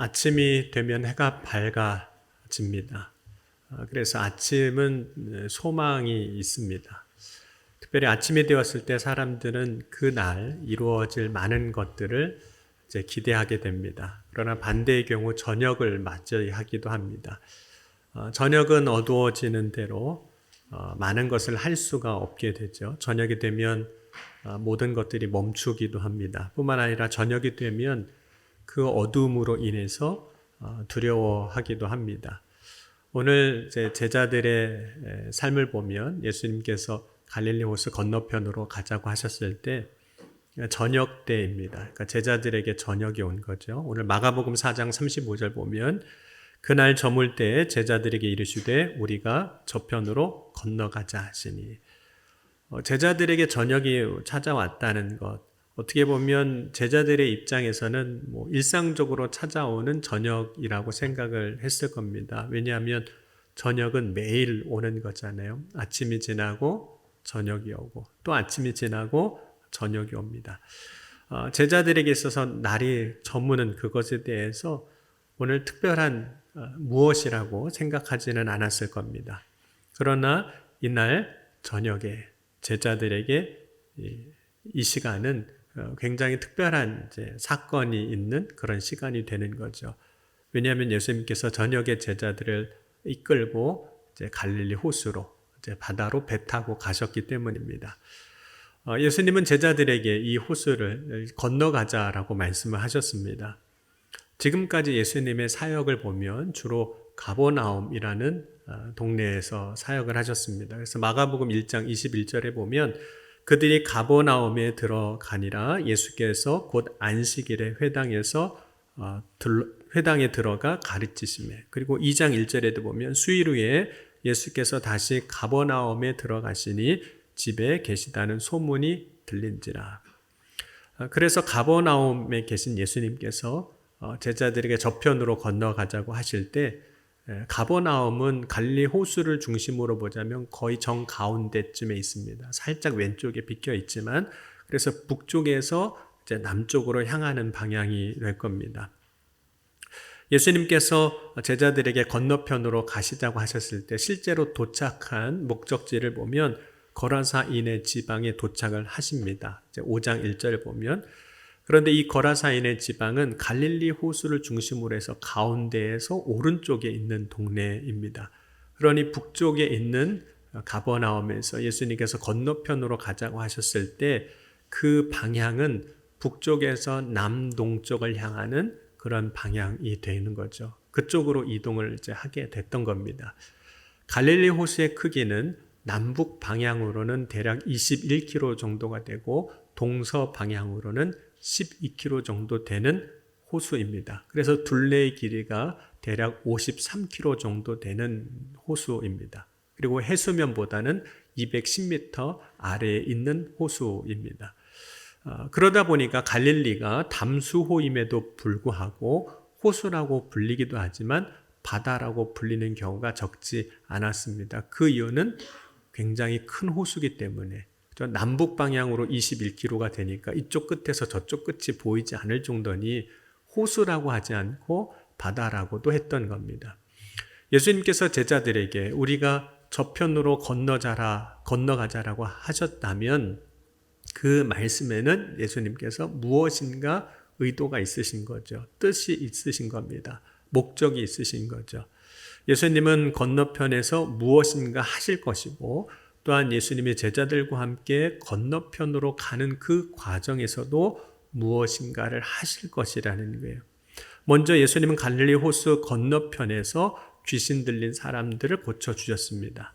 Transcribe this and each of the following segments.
아침이 되면 해가 밝아집니다. 그래서 아침은 소망이 있습니다. 특별히 아침이 되었을 때 사람들은 그날 이루어질 많은 것들을 이제 기대하게 됩니다. 그러나 반대의 경우 저녁을 맞이하기도 합니다. 저녁은 어두워지는 대로 많은 것을 할 수가 없게 되죠. 저녁이 되면 모든 것들이 멈추기도 합니다. 뿐만 아니라 저녁이 되면 그 어두움으로 인해서 두려워하기도 합니다. 오늘 제자들의 삶을 보면 예수님께서 갈릴리 호수 건너편으로 가자고 하셨을 때 저녁 때입니다. 그러니까 제자들에게 저녁이 온 거죠. 오늘 마가복음 4장 35절 보면 그날 저물 때에 제자들에게 이르시되 우리가 저편으로 건너가자 하시니, 제자들에게 저녁이 찾아왔다는 것, 어떻게 보면 제자들의 입장에서는 일상적으로 찾아오는 저녁이라고 생각을 했을 겁니다. 왜냐하면 저녁은 매일 오는 거잖아요. 아침이 지나고 저녁이 오고 또 아침이 지나고 저녁이 옵니다. 제자들에게 있어서 날이 저무는 그것에 대해서 오늘 특별한 무엇이라고 생각하지는 않았을 겁니다. 그러나 이날 저녁에 제자들에게 이 시간은 굉장히 특별한 사건이 있는 그런 시간이 되는 거죠. 왜냐하면 예수님께서 저녁에 제자들을 이끌고 갈릴리 호수로 바다로 배 타고 가셨기 때문입니다. 예수님은 제자들에게 이 호수를 건너가자라고 말씀을 하셨습니다. 지금까지 예수님의 사역을 보면 주로 가버나움이라는 동네에서 사역을 하셨습니다. 그래서 마가복음 1장 21절에 보면 그들이 가버나움에 들어가니라 예수께서 곧 안식일에 회당에 들어가 가르치시매. 그리고 2장 1절에도 보면 수일 후에 예수께서 다시 가버나움에 들어가시니 집에 계시다는 소문이 들린지라. 그래서 가버나움에 계신 예수님께서 제자들에게 저편으로 건너가자고 하실 때 가버나움은 갈릴리 호수를 중심으로 보자면 거의 정 가운데쯤에 있습니다. 살짝 왼쪽에 비켜 있지만, 그래서 북쪽에서 남쪽으로 향하는 방향이 될 겁니다. 예수님께서 제자들에게 건너편으로 가시자고 하셨을 때 실제로 도착한 목적지를 보면 거라사인의 지방에 도착을 하십니다. 5장 1절을 보면, 그런데 이 거라사인의 지방은 갈릴리 호수를 중심으로 해서 가운데에서 오른쪽에 있는 동네입니다. 그러니 북쪽에 있는 가버나움에서 예수님께서 건너편으로 가자고 하셨을 때 그 방향은 북쪽에서 남동쪽을 향하는 그런 방향이 되는 거죠. 그쪽으로 이동을 하게 됐던 겁니다. 갈릴리 호수의 크기는 남북 방향으로는 대략 21km 정도가 되고 동서 방향으로는 12km 정도 되는 호수입니다. 그래서 둘레의 길이가 대략 53km 정도 되는 호수입니다. 그리고 해수면보다는 210m 아래에 있는 호수입니다. 그러다 보니까 갈릴리가 담수호임에도 불구하고 호수라고 불리기도 하지만 바다라고 불리는 경우가 적지 않았습니다. 그 이유는 굉장히 큰 호수이기 때문에 남북 방향으로 21km가 되니까 이쪽 끝에서 저쪽 끝이 보이지 않을 정도니 호수라고 하지 않고 바다라고도 했던 겁니다. 예수님께서 제자들에게 우리가 저편으로 건너가자라고 하셨다면 그 말씀에는 예수님께서 무엇인가 의도가 있으신 거죠. 뜻이 있으신 겁니다. 목적이 있으신 거죠. 예수님은 건너편에서 무엇인가 하실 것이고, 또한 예수님의 제자들과 함께 건너편으로 가는 그 과정에서도 무엇인가를 하실 것이라는 거예요. 먼저 예수님은 갈릴리 호수 건너편에서 귀신 들린 사람들을 고쳐주셨습니다.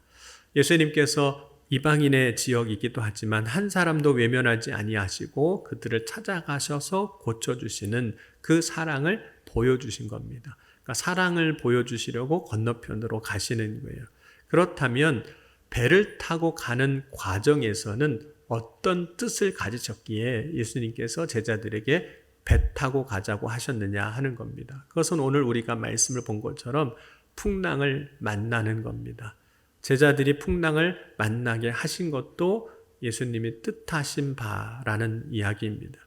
예수님께서 이방인의 지역이기도 하지만 한 사람도 외면하지 아니하시고 그들을 찾아가셔서 고쳐주시는 그 사랑을 보여주신 겁니다. 그러니까 사랑을 보여주시려고 건너편으로 가시는 거예요. 그렇다면 배를 타고 가는 과정에서는 어떤 뜻을 가지셨기에 예수님께서 제자들에게 배 타고 가자고 하셨느냐 하는 겁니다. 그것은 오늘 우리가 말씀을 본 것처럼 풍랑을 만나는 겁니다. 제자들이 풍랑을 만나게 하신 것도 예수님이 뜻하신 바라는 이야기입니다.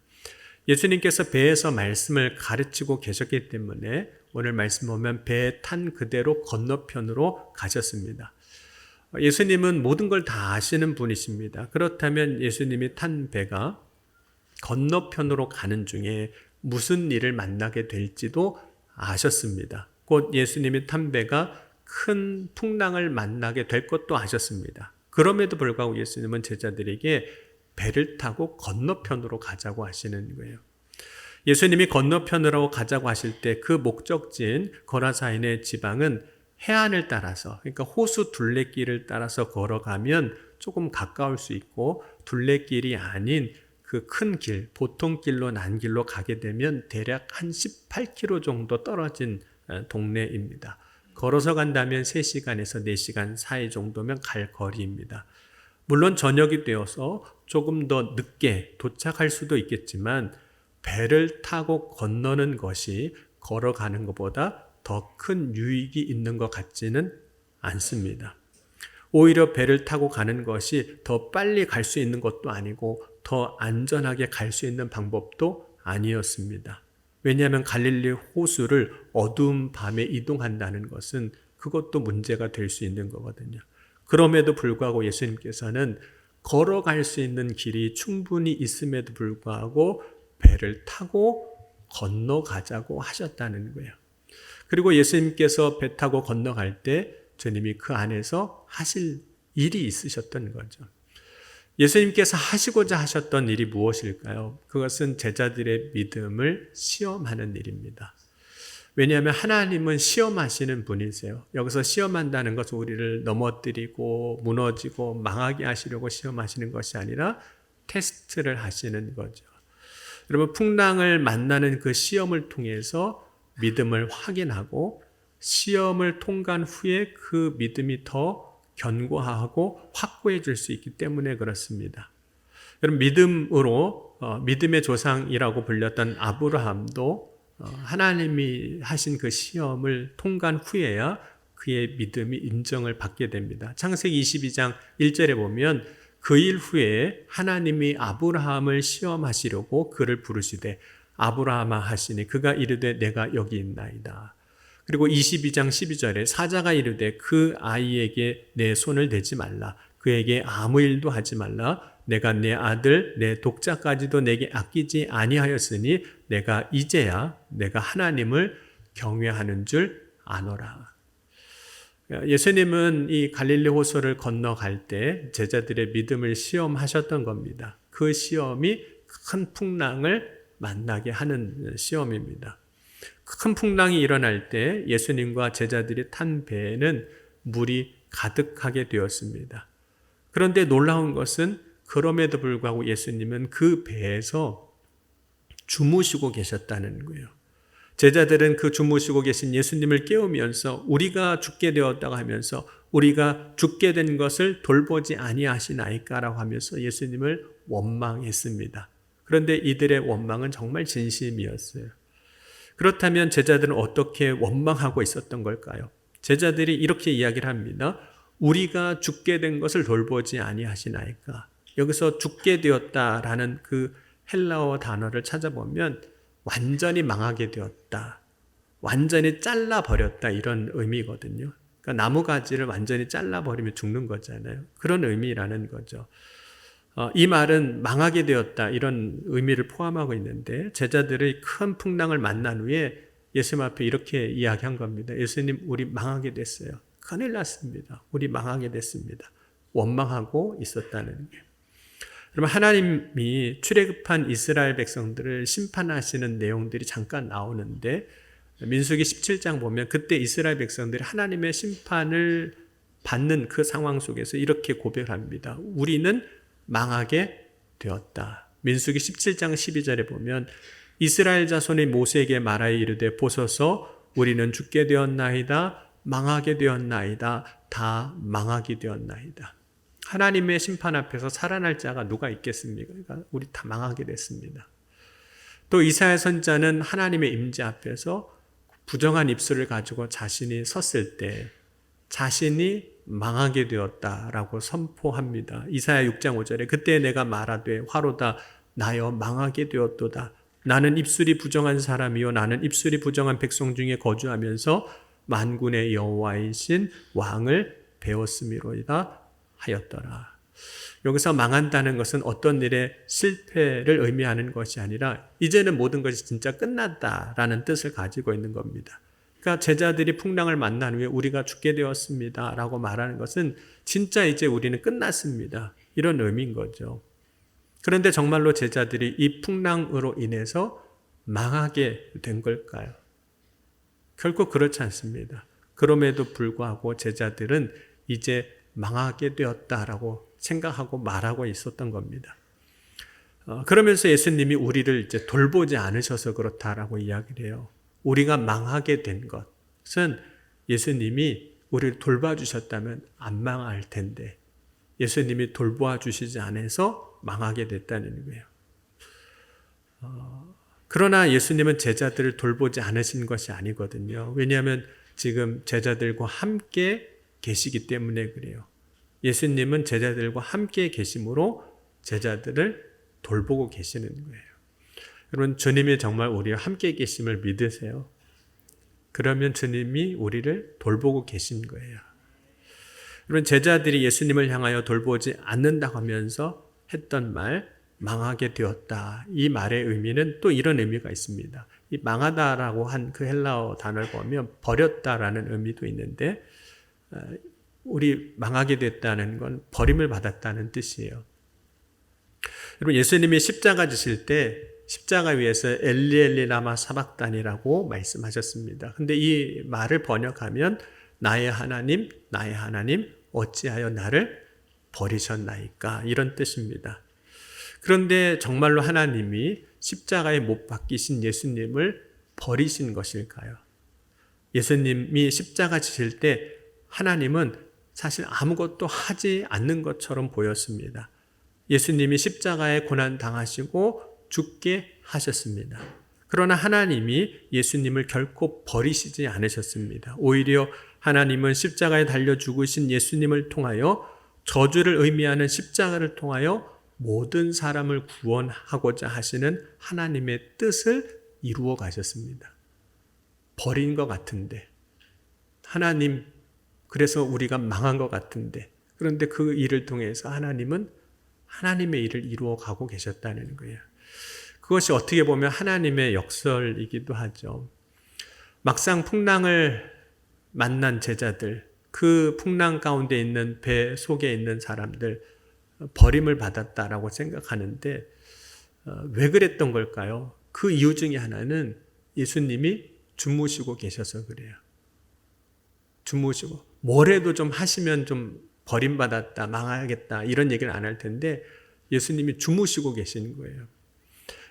예수님께서 배에서 말씀을 가르치고 계셨기 때문에 오늘 말씀 보면 배에 탄 그대로 건너편으로 가셨습니다. 예수님은 모든 걸 다 아시는 분이십니다. 그렇다면 예수님이 탄 배가 건너편으로 가는 중에 무슨 일을 만나게 될지도 아셨습니다. 곧 예수님이 탄 배가 큰 풍랑을 만나게 될 것도 아셨습니다. 그럼에도 불구하고 예수님은 제자들에게 배를 타고 건너편으로 가자고 하시는 거예요. 예수님이 건너편으로 가자고 하실 때 그 목적지인 거라사인의 지방은 해안을 따라서, 그러니까 호수 둘레길을 따라서 걸어가면 조금 가까울 수 있고, 둘레길이 아닌 그 큰 길, 보통 길로 난 길로 가게 되면 대략 한 18km 정도 떨어진 동네입니다. 걸어서 간다면 3시간에서 4시간 사이 정도면 갈 거리입니다. 물론 저녁이 되어서 조금 더 늦게 도착할 수도 있겠지만 배를 타고 건너는 것이 걸어가는 것보다 더 큰 유익이 있는 것 같지는 않습니다. 오히려 배를 타고 가는 것이 더 빨리 갈 수 있는 것도 아니고 더 안전하게 갈 수 있는 방법도 아니었습니다. 왜냐하면 갈릴리 호수를 어두운 밤에 이동한다는 것은 그것도 문제가 될 수 있는 거거든요. 그럼에도 불구하고 예수님께서는 걸어갈 수 있는 길이 충분히 있음에도 불구하고 배를 타고 건너가자고 하셨다는 거예요. 그리고 예수님께서 배 타고 건너갈 때 주님이 그 안에서 하실 일이 있으셨던 거죠. 예수님께서 하시고자 하셨던 일이 무엇일까요? 그것은 제자들의 믿음을 시험하는 일입니다. 왜냐하면 하나님은 시험하시는 분이세요. 여기서 시험한다는 것은 우리를 넘어뜨리고 무너지고 망하게 하시려고 시험하시는 것이 아니라 테스트를 하시는 거죠. 여러분, 풍랑을 만나는 그 시험을 통해서 믿음을 확인하고 시험을 통과한 후에 그 믿음이 더 견고하고 확고해질 수 있기 때문에 그렇습니다. 여러분, 믿음으로 믿음의 조상이라고 불렸던 아브라함도 하나님이 하신 그 시험을 통과한 후에야 그의 믿음이 인정을 받게 됩니다. 창세기 22장 1절에 보면 그 일 후에 하나님이 아브라함을 시험하시려고 그를 부르시되 아브라함아 하시니 그가 이르되 내가 여기 있나이다. 그리고 22장 12절에 사자가 이르되 그 아이에게 내 손을 대지 말라. 그에게 아무 일도 하지 말라. 내가 내 아들 내 독자까지도 내게 아끼지 아니하였으니 내가 이제야 내가 하나님을 경외하는 줄 아노라. 예수님은 이 갈릴리 호수를 건너갈 때 제자들의 믿음을 시험하셨던 겁니다. 그 시험이 큰 풍랑을 만나게 하는 시험입니다. 큰 풍랑이 일어날 때 예수님과 제자들이 탄 배에는 물이 가득하게 되었습니다. 그런데 놀라운 것은 그럼에도 불구하고 예수님은 그 배에서 주무시고 계셨다는 거예요. 제자들은 그 주무시고 계신 예수님을 깨우면서 우리가 죽게 되었다고 하면서 우리가 죽게 된 것을 돌보지 아니하시나이까라고 하면서 예수님을 원망했습니다. 그런데 이들의 원망은 정말 진심이었어요. 그렇다면 제자들은 어떻게 원망하고 있었던 걸까요? 제자들이 이렇게 이야기를 합니다. 우리가 죽게 된 것을 돌보지 아니하시나이까. 여기서 죽게 되었다라는 그 헬라어 단어를 찾아보면 완전히 망하게 되었다, 완전히 잘라버렸다 이런 의미거든요. 그러니까 나무가지를 완전히 잘라버리면 죽는 거잖아요. 그런 의미라는 거죠. 이 말은 망하게 되었다 이런 의미를 포함하고 있는데 제자들의 큰 풍랑을 만난 후에 예수님 앞에 이렇게 이야기한 겁니다. 예수님, 우리 망하게 됐어요. 큰일 났습니다. 우리 망하게 됐습니다. 원망하고 있었다는 게. 그러면 하나님이 출애굽한 이스라엘 백성들을 심판하시는 내용들이 잠깐 나오는데 민수기 17장 보면 그때 이스라엘 백성들이 하나님의 심판을 받는 그 상황 속에서 이렇게 고백합니다. 우리는 망하게 되었다. 민수기 17장 12절에 보면 이스라엘 자손이 모세에게 말하여 이르되 보소서 우리는 죽게 되었나이다. 망하게 되었나이다. 다 망하게 되었나이다. 하나님의 심판 앞에서 살아날 자가 누가 있겠습니까? 그러니까 우리 다 망하게 됐습니다. 또 이사야 선지자는 하나님의 임재 앞에서 부정한 입술을 가지고 자신이 섰을 때 자신이 망하게 되었다라고 선포합니다. 이사야 6장 5절에 그때 내가 말하되 화로다 나여 망하게 되었도다 나는 입술이 부정한 사람이요 나는 입술이 부정한 백성 중에 거주하면서 만군의 여호와이신 왕을 배웠음이로이다 하였더라. 여기서 망한다는 것은 어떤 일의 실패를 의미하는 것이 아니라 이제는 모든 것이 진짜 끝났다라는 뜻을 가지고 있는 겁니다. 그러니까 제자들이 풍랑을 만난 후에 우리가 죽게 되었습니다 라고 말하는 것은 진짜 이제 우리는 끝났습니다. 이런 의미인 거죠. 그런데 정말로 제자들이 이 풍랑으로 인해서 망하게 된 걸까요? 결코 그렇지 않습니다. 그럼에도 불구하고 제자들은 이제 망하게 되었다라고 생각하고 말하고 있었던 겁니다. 그러면서 예수님이 우리를 이제 돌보지 않으셔서 그렇다라고 이야기를 해요. 우리가 망하게 된 것은 예수님이 우리를 돌봐주셨다면 안 망할 텐데 예수님이 돌보아 주시지 않아서 망하게 됐다는 거예요. 그러나 예수님은 제자들을 돌보지 않으신 것이 아니거든요. 왜냐하면 지금 제자들과 함께 계시기 때문에 그래요. 예수님은 제자들과 함께 계심으로 제자들을 돌보고 계시는 거예요. 여러분, 주님이 정말 우리와 함께 계심을 믿으세요? 그러면 주님이 우리를 돌보고 계신 거예요. 여러분, 제자들이 예수님을 향하여 돌보지 않는다고 하면서 했던 말, 망하게 되었다. 이 말의 의미는 또 이런 의미가 있습니다. 이 망하다라고 한 그 헬라어 단어를 보면 버렸다라는 의미도 있는데 우리 망하게 됐다는 건 버림을 받았다는 뜻이에요. 여러분, 예수님이 십자가 지실 때 십자가 위에서 엘리 엘리 라마 사박단이라고 말씀하셨습니다. 근데 이 말을 번역하면 나의 하나님 어찌하여 나를 버리셨나이까 이런 뜻입니다. 그런데 정말로 하나님이 십자가에 못 박히신 예수님을 버리신 것일까요? 예수님이 십자가 지실 때 하나님은 사실 아무것도 하지 않는 것처럼 보였습니다. 예수님이 십자가에 고난 당하시고 죽게 하셨습니다. 그러나 하나님이 예수님을 결코 버리시지 않으셨습니다. 오히려 하나님은 십자가에 달려 죽으신 예수님을 통하여 저주를 의미하는 십자가를 통하여 모든 사람을 구원하고자 하시는 하나님의 뜻을 이루어 가셨습니다. 버린 것 같은데 하나님, 그래서 우리가 망한 것 같은데 그런데 그 일을 통해서 하나님은 하나님의 일을 이루어 가고 계셨다는 거예요. 그것이 어떻게 보면 하나님의 역설이기도 하죠. 막상 풍랑을 만난 제자들, 그 풍랑 가운데 있는 배 속에 있는 사람들 버림을 받았다라고 생각하는데 왜 그랬던 걸까요? 그 이유 중에 하나는 예수님이 주무시고 계셔서 그래요. 주무시고 뭐래도 좀 하시면 좀 버림받았다, 망하겠다 이런 얘기를 안 할 텐데 예수님이 주무시고 계시는 거예요.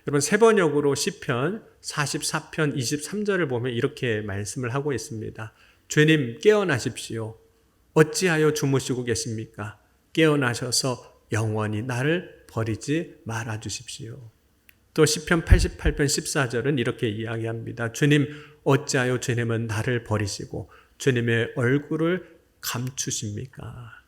여러분, 세 번역으로 시편 44편 23절을 보면 이렇게 말씀을 하고 있습니다. 주님 깨어나십시오. 어찌하여 주무시고 계십니까? 깨어나셔서 영원히 나를 버리지 말아 주십시오. 또 시편 88편 14절은 이렇게 이야기합니다. 주님 어찌하여 주님은 나를 버리시고 주님의 얼굴을 감추십니까?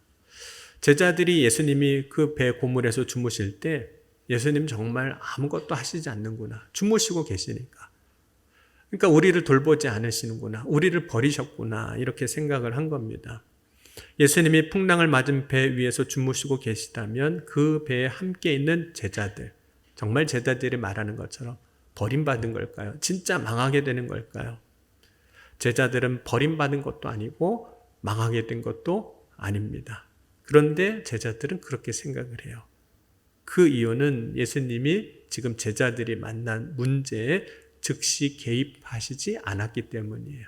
제자들이 예수님이 그 배 고물에서 주무실 때 예수님 정말 아무것도 하시지 않는구나. 주무시고 계시니까. 그러니까 우리를 돌보지 않으시는구나. 우리를 버리셨구나. 이렇게 생각을 한 겁니다. 예수님이 풍랑을 맞은 배 위에서 주무시고 계시다면 그 배에 함께 있는 제자들, 정말 제자들이 말하는 것처럼 버림받은 걸까요? 진짜 망하게 되는 걸까요? 제자들은 버림받은 것도 아니고 망하게 된 것도 아닙니다. 그런데 제자들은 그렇게 생각을 해요. 그 이유는 예수님이 지금 제자들이 만난 문제에 즉시 개입하시지 않았기 때문이에요.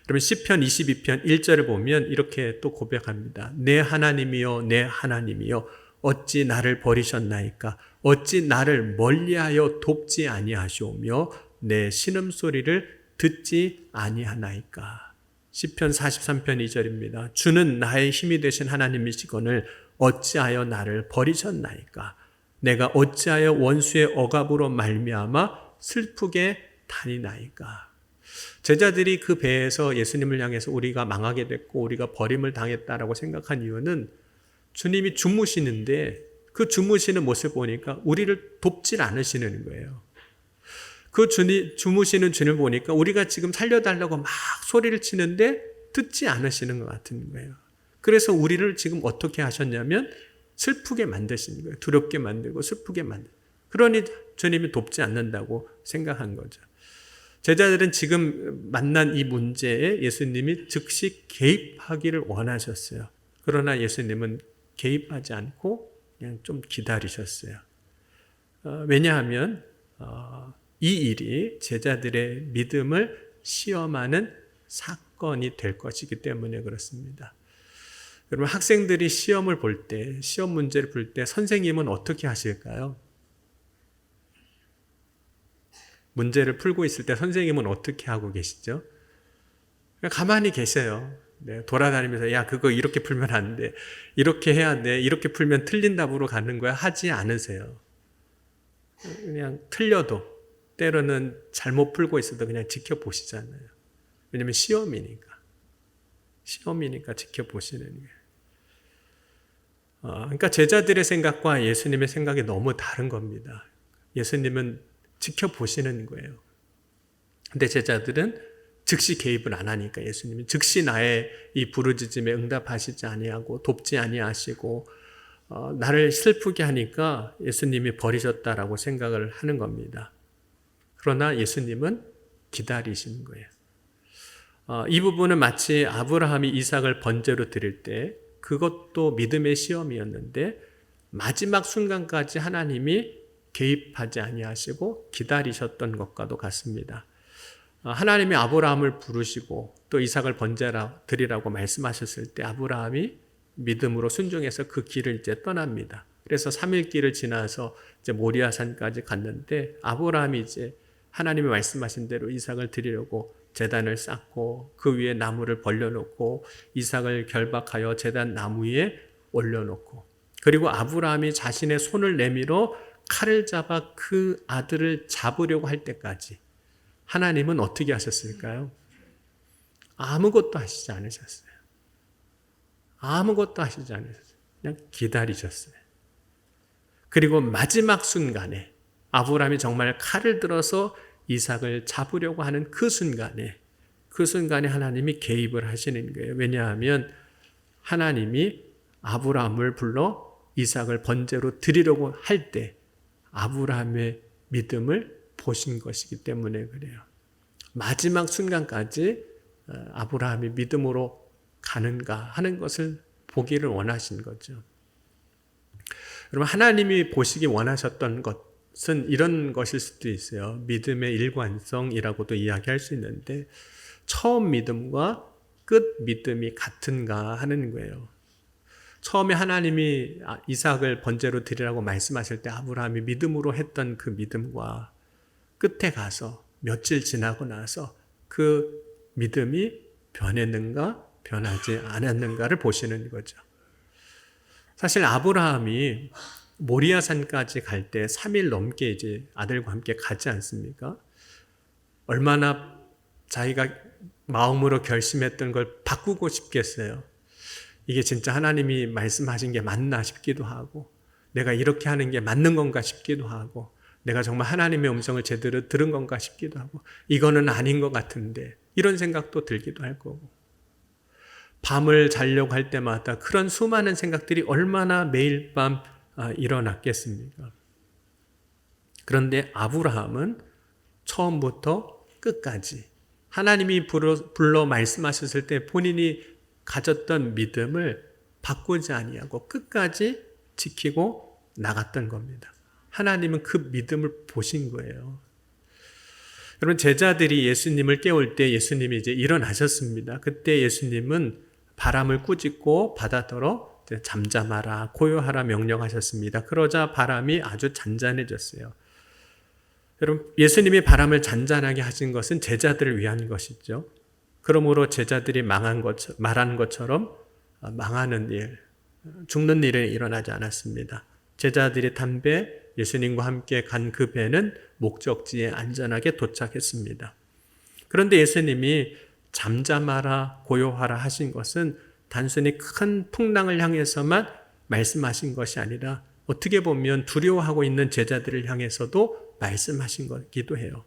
여러분, 시편 22편 1절을 보면 이렇게 또 고백합니다. 내 하나님이여 내 하나님이여 어찌 나를 버리셨나이까? 어찌 나를 멀리하여 돕지 아니하시오며 내 신음소리를 듣지 아니하나이까? 시편 43편 2절입니다. 주는 나의 힘이 되신 하나님이시거늘 어찌하여 나를 버리셨나이까? 내가 어찌하여 원수의 억압으로 말미암아 슬프게 다니나이까? 제자들이 그 배에서 예수님을 향해서 우리가 망하게 됐고 우리가 버림을 당했다라고 생각한 이유는 주님이 주무시는데 그 주무시는 모습 보니까 우리를 돕질 않으시는 거예요. 그 주무시는 주님을 보니까 우리가 지금 살려달라고 막 소리를 치는데 듣지 않으시는 것 같은 거예요. 그래서 우리를 지금 어떻게 하셨냐면 슬프게 만드시는 거예요. 두렵게 만들고 슬프게 만들고. 그러니 주님이 돕지 않는다고 생각한 거죠. 제자들은 지금 만난 이 문제에 예수님이 즉시 개입하기를 원하셨어요. 그러나 예수님은 개입하지 않고 그냥 좀 기다리셨어요. 왜냐하면 이 일이 제자들의 믿음을 시험하는 사건이 될 것이기 때문에 그렇습니다. 여러분, 학생들이 시험을 볼 때, 시험 문제를 풀 때 선생님은 어떻게 하실까요? 문제를 풀고 있을 때 선생님은 어떻게 하고 계시죠? 가만히 계세요. 네, 돌아다니면서 야, 그거 이렇게 풀면 안 돼. 이렇게 해야 돼. 이렇게 풀면 틀린 답으로 가는 거야. 하지 않으세요. 그냥 틀려도 때로는 잘못 풀고 있어도 그냥 지켜보시잖아요. 왜냐하면 시험이니까 지켜보시는 거예요. 그러니까 제자들의 생각과 예수님의 생각이 너무 다른 겁니다. 예수님은 지켜보시는 거예요. 근데 제자들은 즉시 개입을 안 하니까 예수님이 즉시 나의 이 부르짖음에 응답하시지 아니하고 돕지 아니하시고 나를 슬프게 하니까 예수님이 버리셨다라고 생각을 하는 겁니다. 그러나 예수님은 기다리시는 거예요. 이 부분은 마치 아브라함이 이삭을 번제로 드릴 때 그것도 믿음의 시험이었는데 마지막 순간까지 하나님이 개입하지 아니하시고 기다리셨던 것과도 같습니다. 하나님이 아브라함을 부르시고 또 이삭을 번제로 드리라고 말씀하셨을 때 아브라함이 믿음으로 순종해서 그 길을 이제 떠납니다. 그래서 3일 길을 지나서 이제 모리아산까지 갔는데 아브라함이 이제 하나님이 말씀하신 대로 이삭을 드리려고 제단을 쌓고 그 위에 나무를 벌려놓고 이삭을 결박하여 제단 나무 위에 올려놓고 그리고 아브라함이 자신의 손을 내밀어 칼을 잡아 그 아들을 잡으려고 할 때까지 하나님은 어떻게 하셨을까요? 아무것도 하시지 않으셨어요. 아무것도 하시지 않으셨어요. 그냥 기다리셨어요. 그리고 마지막 순간에 아브라함이 정말 칼을 들어서 이삭을 잡으려고 하는 그 순간에 하나님이 개입을 하시는 거예요. 왜냐하면 하나님이 아브라함을 불러 이삭을 번제로 드리려고 할 때 아브라함의 믿음을 보신 것이기 때문에 그래요. 마지막 순간까지 아브라함이 믿음으로 가는가 하는 것을 보기를 원하신 거죠. 여러분, 하나님이 보시기 원하셨던 것은 이런 것일 수도 있어요. 믿음의 일관성이라고도 이야기할 수 있는데 처음 믿음과 끝 믿음이 같은가 하는 거예요. 처음에 하나님이 이삭을 번제로 드리라고 말씀하실 때 아브라함이 믿음으로 했던 그 믿음과 끝에 가서 며칠 지나고 나서 그 믿음이 변했는가 변하지 않았는가를 보시는 거죠. 사실 아브라함이 모리아산까지 갈 때 3일 넘게 이제 아들과 함께 가지 않습니까? 얼마나 자기가 마음으로 결심했던 걸 바꾸고 싶겠어요. 이게 진짜 하나님이 말씀하신 게 맞나 싶기도 하고 내가 이렇게 하는 게 맞는 건가 싶기도 하고 내가 정말 하나님의 음성을 제대로 들은 건가 싶기도 하고 이거는 아닌 것 같은데 이런 생각도 들기도 할 거고 밤을 자려고 할 때마다 그런 수많은 생각들이 얼마나 매일 밤 일어났겠습니까? 그런데 아브라함은 처음부터 끝까지 하나님이 불러 말씀하셨을 때 본인이 가졌던 믿음을 바꾸지 아니하고 끝까지 지키고 나갔던 겁니다. 하나님은 그 믿음을 보신 거예요. 여러분, 제자들이 예수님을 깨울 때 예수님이 이제 일어나셨습니다. 그때 예수님은 바람을 꾸짖고 바다더러 잠잠하라, 고요하라 명령하셨습니다. 그러자 바람이 아주 잔잔해졌어요. 여러분, 예수님이 바람을 잔잔하게 하신 것은 제자들을 위한 것이죠. 그러므로 제자들이 말한 것처럼 망하는 일, 죽는 일은 일어나지 않았습니다. 제자들이 탄 배, 예수님과 함께 간 그 배는 목적지에 안전하게 도착했습니다. 그런데 예수님이 잠잠하라, 고요하라 하신 것은 단순히 큰 풍랑을 향해서만 말씀하신 것이 아니라 어떻게 보면 두려워하고 있는 제자들을 향해서도 말씀하신 것이기도 해요.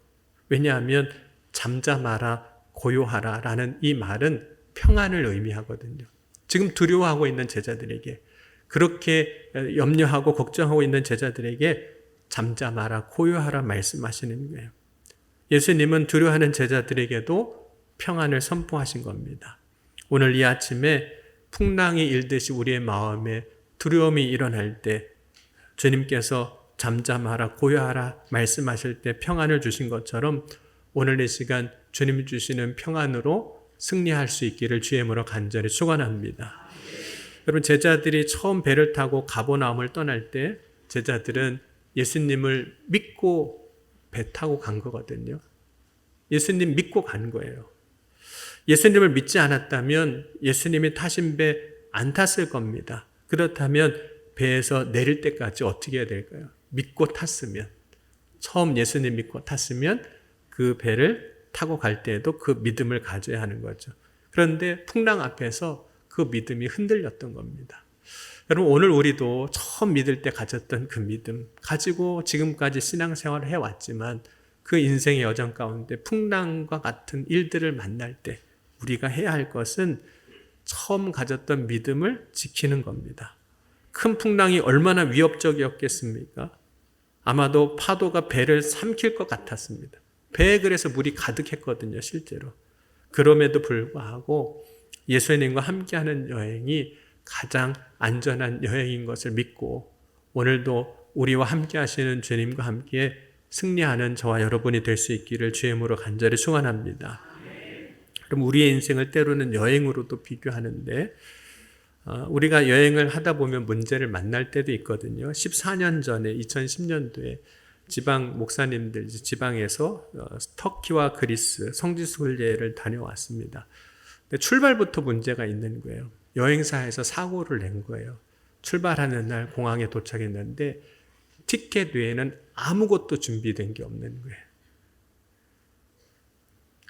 왜냐하면 잠잠하라, 고요하라 라는 이 말은 평안을 의미하거든요. 지금 두려워하고 있는 제자들에게, 그렇게 염려하고 걱정하고 있는 제자들에게 잠잠하라, 고요하라 말씀하시는 거예요. 예수님은 두려워하는 제자들에게도 평안을 선포하신 겁니다. 오늘 이 아침에 풍랑이 일듯이 우리의 마음에 두려움이 일어날 때 주님께서 잠잠하라, 고요하라 말씀하실 때 평안을 주신 것처럼 오늘 이 시간 주님이 주시는 평안으로 승리할 수 있기를 주의 이름으로 간절히 축원합니다. 여러분, 제자들이 처음 배를 타고 가버나움을 떠날 때 제자들은 예수님을 믿고 배 타고 간 거거든요. 예수님 믿고 간 거예요. 예수님을 믿지 않았다면 예수님이 타신 배 안 탔을 겁니다. 그렇다면 배에서 내릴 때까지 어떻게 해야 될까요? 믿고 탔으면, 처음 예수님 믿고 탔으면 그 배를 타고 갈 때에도 그 믿음을 가져야 하는 거죠. 그런데 풍랑 앞에서 그 믿음이 흔들렸던 겁니다. 여러분, 오늘 우리도 처음 믿을 때 가졌던 그 믿음 가지고 지금까지 신앙생활을 해왔지만 그 인생의 여정 가운데 풍랑과 같은 일들을 만날 때 우리가 해야 할 것은 처음 가졌던 믿음을 지키는 겁니다. 큰 풍랑이 얼마나 위협적이었겠습니까? 아마도 파도가 배를 삼킬 것 같았습니다. 배에 그래서 물이 가득했거든요, 실제로. 그럼에도 불구하고 예수님과 함께하는 여행이 가장 안전한 여행인 것을 믿고 오늘도 우리와 함께 하시는 주님과 함께 승리하는 저와 여러분이 될 수 있기를 주의 이름으로 간절히 축원합니다. 그럼 우리의 인생을 때로는 여행으로도 비교하는데 우리가 여행을 하다 보면 문제를 만날 때도 있거든요. 14년 전에 2010년도에 지방 목사님들 지방에서 터키와 그리스 성지순례를 다녀왔습니다. 근데 출발부터 문제가 있는 거예요. 여행사에서 사고를 낸 거예요. 출발하는 날 공항에 도착했는데 티켓 외에는 아무것도 준비된 게 없는 거예요.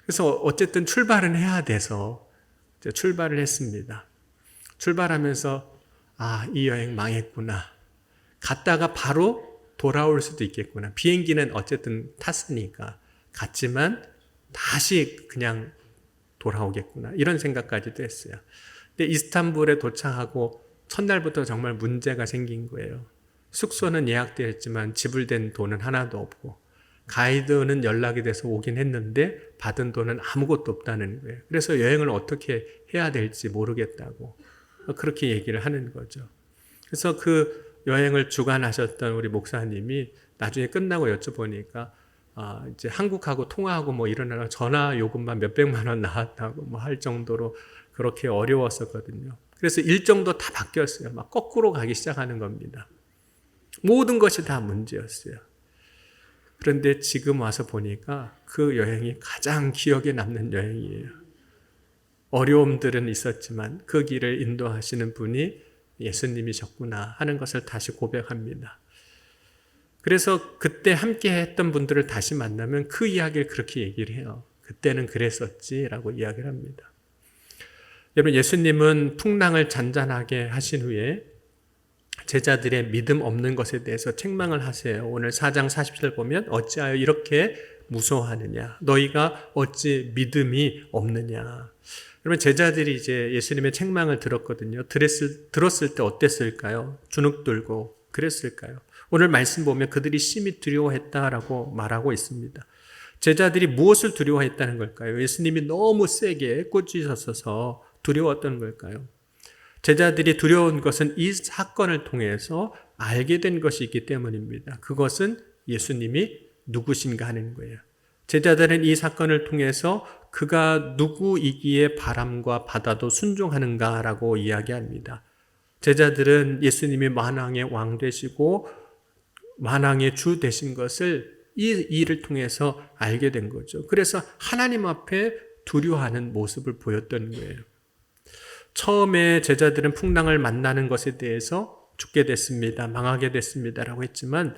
그래서 어쨌든 출발은 해야 돼서 출발을 했습니다. 출발하면서 이 여행 망했구나. 갔다가 바로 돌아올 수도 있겠구나. 비행기는 어쨌든 탔으니까 갔지만 다시 그냥 돌아오겠구나. 이런 생각까지도 했어요. 근데 이스탄불에 도착하고 첫날부터 정말 문제가 생긴 거예요. 숙소는 예약되어 있지만 지불된 돈은 하나도 없고 가이드는 연락이 돼서 오긴 했는데 받은 돈은 아무것도 없다는 거예요. 그래서 여행을 어떻게 해야 될지 모르겠다고 그렇게 얘기를 하는 거죠. 그래서 그 여행을 주관하셨던 우리 목사님이 나중에 끝나고 여쭤보니까 이제 한국하고 통화하고 뭐 이러느라 전화 요금만 몇백만 원 나왔다고 뭐 할 정도로 그렇게 어려웠었거든요. 그래서 일정도 다 바뀌었어요. 막 거꾸로 가기 시작하는 겁니다. 모든 것이 다 문제였어요. 그런데 지금 와서 보니까 그 여행이 가장 기억에 남는 여행이에요. 어려움들은 있었지만 그 길을 인도하시는 분이 예수님이셨구나 하는 것을 다시 고백합니다. 그래서 그때 함께 했던 분들을 다시 만나면 그 이야기를 그렇게 얘기를 해요. 그때는 그랬었지라고 이야기를 합니다. 여러분, 예수님은 풍랑을 잔잔하게 하신 후에 제자들의 믿음 없는 것에 대해서 책망을 하세요. 오늘 4장 40절 보면 어찌하여 이렇게 무서워하느냐? 너희가 어찌 믿음이 없느냐? 그러면 제자들이 이제 예수님의 책망을 들었거든요. 들었을 때 어땠을까요? 주눅들고 그랬을까요? 오늘 말씀 보면 그들이 심히 두려워했다라고 말하고 있습니다. 제자들이 무엇을 두려워했다는 걸까요? 예수님이 너무 세게 꾸짖었어서 두려웠던 걸까요? 제자들이 두려운 것은 이 사건을 통해서 알게 된 것이 있기 때문입니다. 그것은 예수님이 누구신가 하는 거예요. 제자들은 이 사건을 통해서 그가 누구이기에 바람과 바다도 순종하는가라고 이야기합니다. 제자들은 예수님이 만왕의 왕 되시고 만왕의 주 되신 것을 이 일을 통해서 알게 된 거죠. 그래서 하나님 앞에 두려워하는 모습을 보였던 거예요. 처음에 제자들은 풍랑을 만나는 것에 대해서 죽게 됐습니다. 망하게 됐습니다라고 했지만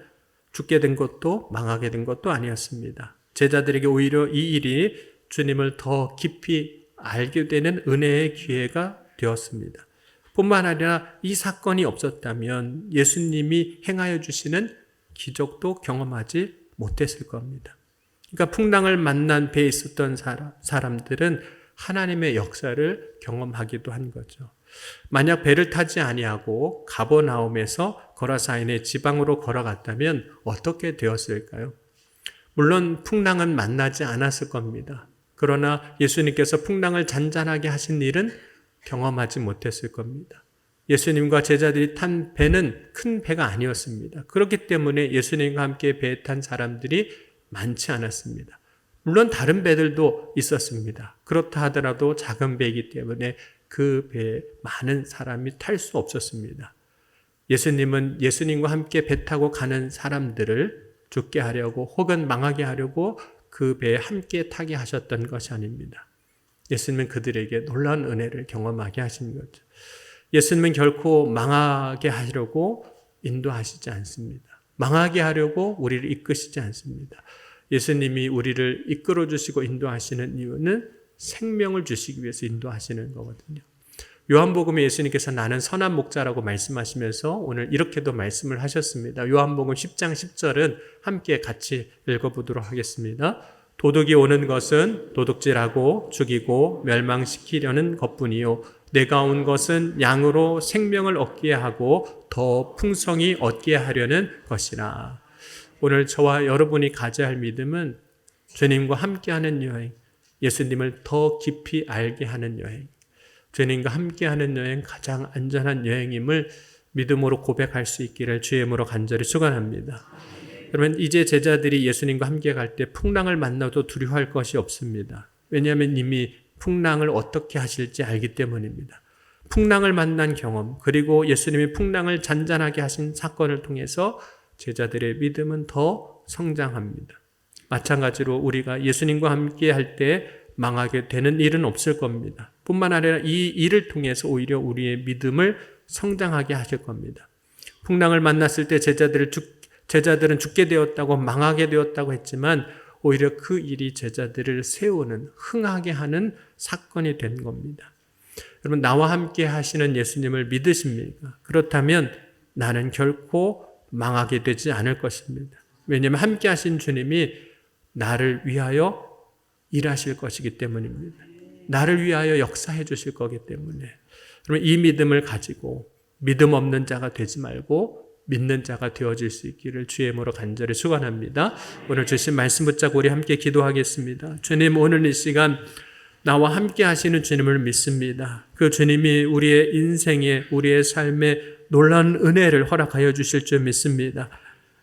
죽게 된 것도 망하게 된 것도 아니었습니다. 제자들에게 오히려 이 일이 주님을 더 깊이 알게 되는 은혜의 기회가 되었습니다. 뿐만 아니라 이 사건이 없었다면 예수님이 행하여 주시는 기적도 경험하지 못했을 겁니다. 그러니까 풍랑을 만난 배에 있었던 사람들은 하나님의 역사를 경험하기도 한 거죠. 만약 배를 타지 아니하고 가버나움에서 거라사인의 지방으로 걸어갔다면 어떻게 되었을까요? 물론 풍랑은 만나지 않았을 겁니다. 그러나 예수님께서 풍랑을 잔잔하게 하신 일은 경험하지 못했을 겁니다. 예수님과 제자들이 탄 배는 큰 배가 아니었습니다. 그렇기 때문에 예수님과 함께 배에 탄 사람들이 많지 않았습니다. 물론 다른 배들도 있었습니다. 그렇다 하더라도 작은 배이기 때문에 그 배에 많은 사람이 탈 수 없었습니다. 예수님은 예수님과 함께 배 타고 가는 사람들을 죽게 하려고 혹은 망하게 하려고 그 배에 함께 타게 하셨던 것이 아닙니다. 예수님은 그들에게 놀라운 은혜를 경험하게 하신 거죠. 예수님은 결코 망하게 하려고 인도하시지 않습니다. 망하게 하려고 우리를 이끄시지 않습니다. 예수님이 우리를 이끌어 주시고 인도하시는 이유는 생명을 주시기 위해서 인도하시는 거거든요. 요한복음에 예수님께서 나는 선한 목자라고 말씀하시면서 오늘 이렇게도 말씀을 하셨습니다. 요한복음 10장 10절은 함께 같이 읽어보도록 하겠습니다. 도둑이 오는 것은 도둑질하고 죽이고 멸망시키려는 것뿐이요 내가 온 것은 양으로 생명을 얻게 하고 더 풍성히 얻게 하려는 것이라. 오늘 저와 여러분이 가져야 할 믿음은 주님과 함께하는 여행, 예수님을 더 깊이 알게 하는 여행, 주님과 함께하는 여행 가장 안전한 여행임을 믿음으로 고백할 수 있기를 주의 이름으로 간절히 축원합니다. 그러면 이제 제자들이 예수님과 함께 갈 때 풍랑을 만나도 두려워할 것이 없습니다. 왜냐하면 이미 풍랑을 어떻게 하실지 알기 때문입니다. 풍랑을 만난 경험, 그리고 예수님이 풍랑을 잔잔하게 하신 사건을 통해서 제자들의 믿음은 더 성장합니다. 마찬가지로 우리가 예수님과 함께 할 때 망하게 되는 일은 없을 겁니다. 뿐만 아니라 이 일을 통해서 오히려 우리의 믿음을 성장하게 하실 겁니다. 풍랑을 만났을 때 제자들은 죽게 되었다고 망하게 되었다고 했지만 오히려 그 일이 제자들을 세우는 흥하게 하는 사건이 된 겁니다. 여러분 나와 함께 하시는 예수님을 믿으십니까? 그렇다면 나는 결코 망하게 되지 않을 것입니다. 왜냐하면 함께 하신 주님이 나를 위하여 일하실 것이기 때문입니다. 나를 위하여 역사해 주실 거기 때문에 그러면 이 믿음을 가지고 믿음 없는 자가 되지 말고 믿는 자가 되어질 수 있기를 주의 이름으로 간절히 축원합니다. 오늘 주신 말씀 붙잡고 우리 함께 기도하겠습니다. 주님 오늘 이 시간 나와 함께 하시는 주님을 믿습니다. 그 주님이 우리의 인생에 우리의 삶에 놀라운 은혜를 허락하여 주실 줄 믿습니다.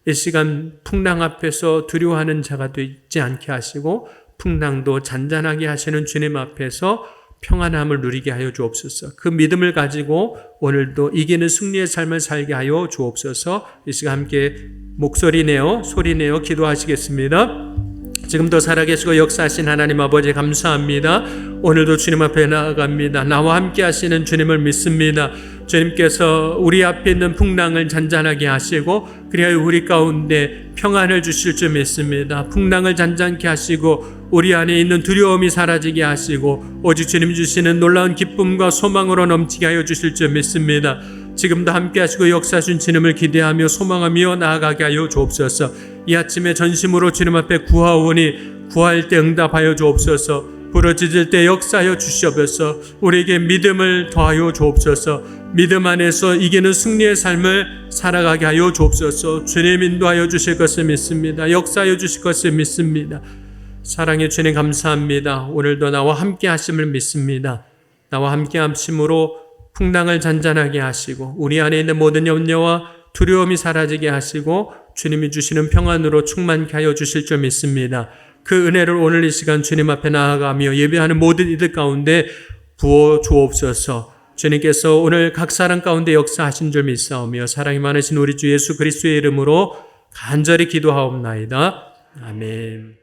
이 시간 풍랑 앞에서 두려워하는 자가 되지 않게 하시고 풍랑도 잔잔하게 하시는 주님 앞에서 평안함을 누리게 하여 주옵소서. 그 믿음을 가지고 오늘도 이기는 승리의 삶을 살게 하여 주옵소서. 이 시간 함께 목소리 내어 소리 내어 기도하시겠습니다. 지금도 살아계시고 역사하신 하나님 아버지 감사합니다. 오늘도 주님 앞에 나아갑니다. 나와 함께 하시는 주님을 믿습니다. 주님께서 우리 앞에 있는 풍랑을 잔잔하게 하시고 그리하여 우리 가운데 평안을 주실 줄 믿습니다. 풍랑을 잔잔케 하시고 우리 안에 있는 두려움이 사라지게 하시고 오직 주님 주시는 놀라운 기쁨과 소망으로 넘치게 하여 주실 줄 믿습니다. 지금도 함께 하시고 역사하신 주님을 기대하며 소망하며 나아가게 하여 주옵소서. 이 아침에 전심으로 주님 앞에 구하오니 구할 때 응답하여 주옵소서. 부르짖을 때 역사하여 주시옵소서. 우리에게 믿음을 더하여 주옵소서. 믿음 안에서 이기는 승리의 삶을 살아가게 하여 주옵소서. 주님 인도하여 주실 것을 믿습니다. 역사하여 주실 것을 믿습니다. 사랑의 주님 감사합니다. 오늘도 나와 함께 하심을 믿습니다. 나와 함께 하심으로 풍랑을 잔잔하게 하시고 우리 안에 있는 모든 염려와 두려움이 사라지게 하시고 주님이 주시는 평안으로 충만케 하여 주실 줄 믿습니다. 그 은혜를 오늘 이 시간 주님 앞에 나아가며 예배하는 모든 이들 가운데 부어 주옵소서. 주님께서 오늘 각 사람 가운데 역사하신 줄 믿사오며 사랑이 많으신 우리 주 예수 그리스도의 이름으로 간절히 기도하옵나이다. 아멘.